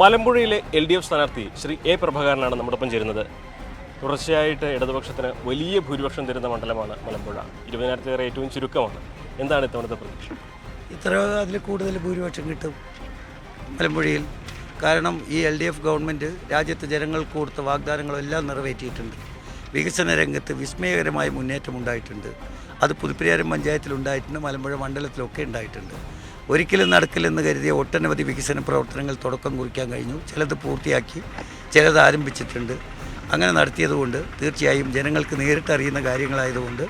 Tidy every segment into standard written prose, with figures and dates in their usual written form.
മലമ്പുഴയിലെ LDF സ്ഥാനാർത്ഥി Shri A പ്രഭാകരനാണ് നമ്മോടൊപ്പം ചേരുന്നത്. തുടർച്ചയായിട്ട് ഇടതുപക്ഷത്തിന് വലിയ ഭൂരിപക്ഷം തരുന്ന മണ്ഡലമാണ് മലമ്പുഴ. 20,000 ഏറ്റവും ചുരുക്കമാണ്. എന്താണ് ഇത്തവണത്തെ പ്രതീക്ഷ? ഇത്ര അതിൽ കൂടുതൽ ഭൂരിപക്ഷം കിട്ടും മലമ്പുഴയിൽ. കാരണം ഈ LDF ഗവൺമെൻറ് രാജ്യത്തെ ജനങ്ങൾക്ക് കൊടുത്ത വാഗ്ദാനങ്ങളെല്ലാം നിറവേറ്റിയിട്ടുണ്ട്. വികസന രംഗത്ത് വിസ്മയകരമായ മുന്നേറ്റം ഉണ്ടായിട്ടുണ്ട്. അത് പുതുപ്പരിയാരം പഞ്ചായത്തിലുണ്ടായിട്ടുണ്ട്, മലമ്പുഴ മണ്ഡലത്തിലൊക്കെ ഉണ്ടായിട്ടുണ്ട്. ഒരിക്കലും നടക്കില്ലെന്ന് കരുതിയ ഒട്ടനവധി വികസന പ്രവർത്തനങ്ങൾ തുടക്കം കുറിക്കാൻ കഴിഞ്ഞു. ചിലത് പൂർത്തിയാക്കി, ചിലത് ആരംഭിച്ചിട്ടുണ്ട്. അങ്ങനെ നടത്തിയതുകൊണ്ട് തീർച്ചയായും ജനങ്ങൾക്ക് നേരിട്ട് അറിയുന്ന കാര്യങ്ങളായതുകൊണ്ട്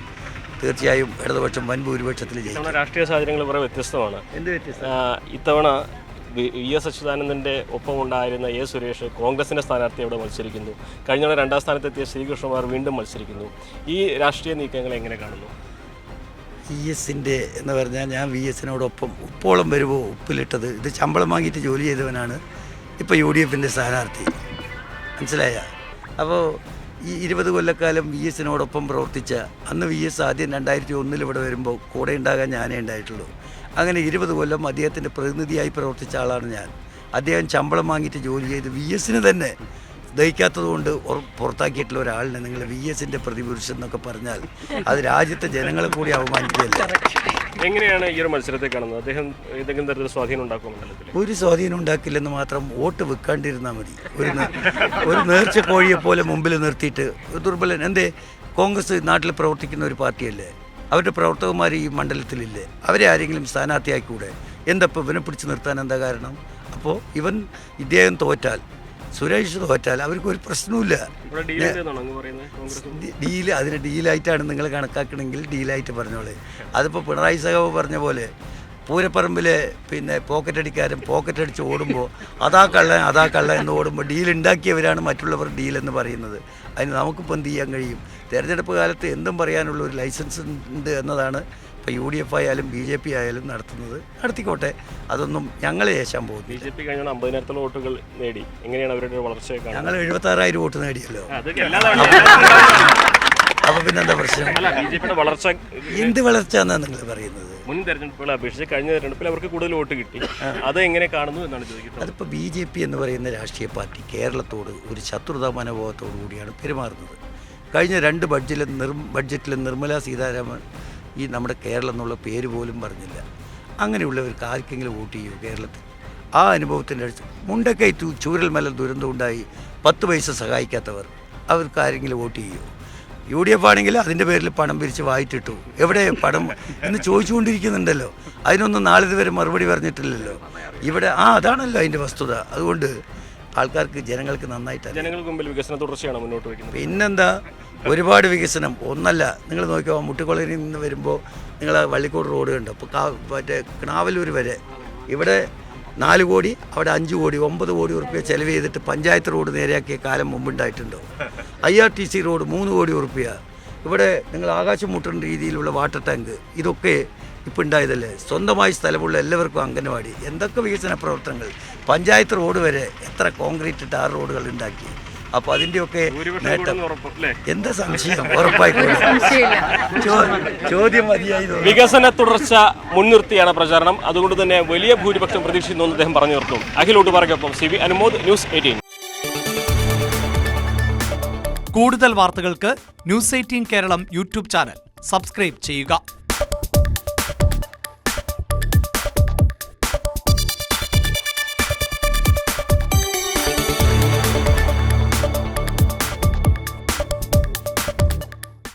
തീർച്ചയായും ഇടതുപക്ഷം വൻ ഭൂരിപക്ഷത്തിൽ ജയിക്കും. രാഷ്ട്രീയ സാഹചര്യങ്ങൾ വളരെ വ്യത്യസ്തമാണ്. എന്ത് വ്യത്യസ്തം? ഇത്തവണ VS അച്യുതാനന്ദൻ്റെ ഒപ്പമുണ്ടായിരുന്ന A സുരേഷ് കോൺഗ്രസിൻ്റെ സ്ഥാനാർത്ഥി അവിടെ മത്സരിക്കുന്നു. കഴിഞ്ഞ 2ാം സ്ഥാനത്തെത്തിയ ശ്രീകൃഷ്ണകുമാർ വീണ്ടും മത്സരിക്കുന്നു. ഈ രാഷ്ട്രീയ നീക്കങ്ങളെ എങ്ങനെ കാണുന്നു? VSൻ്റെ എന്ന് പറഞ്ഞാൽ ഞാൻ VSനോടൊപ്പം ഉപ്പോളം വരുമോ ഉപ്പിലിട്ടത്. ഇത് ശമ്പളം വാങ്ങിയിട്ട് ജോലി ചെയ്തവനാണ് ഇപ്പോൾ UDFൻ്റെ സ്ഥാനാർത്ഥി. മനസ്സിലായ? അപ്പോൾ ഈ 20 കൊല്ലക്കാലം VSനോടൊപ്പം പ്രവർത്തിച്ച അന്ന് VS ആദ്യം 2001 ഇവിടെ വരുമ്പോൾ കൂടെ ഉണ്ടാകാൻ ഞാനേ ഉണ്ടായിട്ടുള്ളൂ. അങ്ങനെ 20 കൊല്ലം അദ്ദേഹത്തിൻ്റെ പ്രതിനിധിയായി പ്രവർത്തിച്ച ആളാണ് ഞാൻ. അദ്ദേഹം ശമ്പളം വാങ്ങിയിട്ട് ജോലി ചെയ്ത് VSന് തന്നെ ദഹിക്കാത്തതുകൊണ്ട് പുറത്താക്കിയിട്ടുള്ള ഒരാളിനെ നിങ്ങൾ VSൻ്റെ പ്രതിപുരുഷൻ എന്നൊക്കെ പറഞ്ഞാൽ അത് രാജ്യത്തെ ജനങ്ങളെ കൂടി അപമാനിക്കുകയല്ല. എങ്ങനെയാണ് ഈ ഒരു മത്സരത്തെ കാണുന്നത്? അദ്ദേഹം ഏതെങ്കിലും തരത്തിൽ സ്വാധീനം ഉണ്ടാക്കും മണ്ഡലത്തിൽ? ഒരു സ്വാധീനം ഉണ്ടാക്കില്ലെന്ന് മാത്രം വോട്ട് വെക്കാണ്ടിരുന്നാൽ മതി. ഒരു നേർച്ച കോഴിയെ പോലെ മുമ്പിൽ നിർത്തിയിട്ട് ദുർബലൻ. എന്തേ, കോൺഗ്രസ് നാട്ടിൽ പ്രവർത്തിക്കുന്ന ഒരു പാർട്ടിയല്ലേ? അവരുടെ പ്രവർത്തകന്മാർ ഈ മണ്ഡലത്തിലില്ലേ? അവരെ ആരെങ്കിലും സ്ഥാനാർത്ഥിയായിക്കൂടെ? എന്തപ്പോൾ ഇവനെ പിടിച്ച് നിർത്താൻ എന്താ കാരണം? അപ്പോൾ ഇദ്ദേഹം തോറ്റാൽ, സുരേഷ് തോറ്റാൽ അവർക്കൊരു പ്രശ്നവുമില്ല. ഡീല് അതിന് ഡീലായിട്ടാണ് നിങ്ങൾ കണക്കാക്കണമെങ്കിൽ ഡീലായിട്ട് പറഞ്ഞോളെ. അതിപ്പോൾ പിണറായി സഖാവ് പറഞ്ഞ പോലെ പൂരപ്പറമ്പിലെ പോക്കറ്റടിക്കാരൻ പോക്കറ്റടിച്ച് ഓടുമ്പോൾ അതാ കള്ള എന്ന് ഓടുമ്പോൾ ഡീലുണ്ടാക്കിയവരാണ് മറ്റുള്ളവർ ഡീലെന്ന് പറയുന്നത്. അതിന് നമുക്കിപ്പോൾ എന്ത് ചെയ്യാൻ കഴിയും? തെരഞ്ഞെടുപ്പ് കാലത്ത് എന്തും പറയാനുള്ള ഒരു ലൈസൻസ് ഉണ്ട് എന്നതാണ് ഇപ്പോൾ UDF ആയാലും BJP ആയാലും നടത്തുന്നത്. നടത്തിക്കോട്ടെ, അതൊന്നും ഞങ്ങളെ ഏശാൻ പോകുന്നു. BJP കഴിഞ്ഞ 50,000 വോട്ടുകൾ നേടി. എങ്ങനെയാണ് അവരുടെ വളർച്ച? ഞങ്ങൾ 76,000 വോട്ട് നേടിയല്ലോ. അപ്പോൾ പിന്നെന്താ പ്രശ്നം? വളർച്ച എന്ത് വളർച്ച എന്നാണ് നിങ്ങൾ പറയുന്നത്? മുൻ തെരഞ്ഞെടുപ്പുകളെ അപേക്ഷിച്ച് കഴിഞ്ഞ തെരഞ്ഞെടുപ്പിൽ അവർക്ക് കൂടുതൽ വോട്ട് കിട്ടി. അത് എങ്ങനെ കാണുന്നു എന്നാണ് ചോദിക്കുന്നത്. അതിപ്പോൾ BJP എന്ന് പറയുന്ന രാഷ്ട്രീയ പാർട്ടി കേരളത്തോട് ഒരു ശത്രുതാ മനോഭാവത്തോടു കൂടിയാണ് പെരുമാറുന്നത്. കഴിഞ്ഞ 2 ബഡ്ജറ്റിലും നിർമ്മലാ സീതാരാമൻ ഈ നമ്മുടെ കേരളം എന്നുള്ള പേര് പോലും പറഞ്ഞില്ല. അങ്ങനെയുള്ളവർക്ക് ആർക്കെങ്കിലും വോട്ട് ചെയ്യൂ കേരളത്തിൽ? ആ അനുഭവത്തിൻ്റെ അടുത്ത് മുണ്ടക്കൈ ചൂരൽമല ദുരന്തം ഉണ്ടായി 10 പൈസ സഹായിക്കാത്തവർ, അവർക്ക് ആരെങ്കിലും വോട്ട് ചെയ്യൂ? UDF ആണെങ്കിൽ അതിൻ്റെ പേരിൽ പണം പിരിച്ച് വായിട്ടിട്ടു. എവിടെ പണം എന്ന് ചോദിച്ചുകൊണ്ടിരിക്കുന്നുണ്ടല്ലോ. അതിനൊന്നും നാളെ ഇതുവരെ മറുപടി പറഞ്ഞിട്ടില്ലല്ലോ. ഇവിടെ അതാണല്ലോ അതിൻ്റെ വസ്തുത. അതുകൊണ്ട് ആൾക്കാർക്ക്, ജനങ്ങൾക്ക് നന്നായിട്ട് ജനങ്ങൾക്ക് മുമ്പിൽ വികസന തുടർച്ചയാണ് മുന്നോട്ട് വയ്ക്കുന്നത്. പിന്നെന്താ, ഒരുപാട് വികസനം. ഒന്നല്ല, നിങ്ങൾ നോക്കിയോ, മുട്ടുകൊളരിയിൽ നിന്ന് വരുമ്പോൾ നിങ്ങൾ വള്ളിക്കോട് റോഡ് കണ്ടോ? അപ്പോൾ മറ്റേ കിണാവല്ലൂർ വരെ ഇവിടെ 4 കോടി, അവിടെ 5 കോടി, 9 കോടി ഉറുപ്പ്യ ചെലവ് ചെയ്തിട്ട് പഞ്ചായത്ത് റോഡ് നേരെയാക്കിയ കാലം മുമ്പുണ്ടായിട്ടുണ്ടോ? IRTC റോഡ് 3 കോടി ഉറുപ്പ്യ. ഇവിടെ നിങ്ങൾ ആകാശം മുട്ടുന്ന രീതിയിലുള്ള വാട്ടർ ടാങ്ക്, ഇതൊക്കെ ഇപ്പം ഉണ്ടായതല്ലേ? സ്വന്തമായി സ്ഥലമുള്ള എല്ലാവർക്കും അംഗനവാടി, എന്തൊക്കെ വികസന പ്രവർത്തനങ്ങൾ. പഞ്ചായത്ത് റോഡ് വരെ എത്ര കോൺക്രീറ്റ് ടാർ റോഡുകൾ ഉണ്ടാക്കി. അപ്പോൾ അതിൻ്റെയൊക്കെ നേട്ടം. എന്താ സംശയം? ഉറപ്പായിക്കോട്ടെ, ചോദ്യം മതിയായി. വികസന തുടർച്ച മുൻനിർത്തിയാണ് പ്രചാരണം. അതുകൊണ്ട് തന്നെ വലിയ ഭൂരിപക്ഷം പ്രതീക്ഷിക്കുന്നു എന്ന് അദ്ദേഹം പറഞ്ഞു നിർത്തും. അഖിലോട്ട് പറയൊപ്പം CV അനുമോദ്, News 18. കൂടുതൽ വാർത്തകൾക്ക് News 18 Keralam YouTube channel subscribe ചെയ്യുക.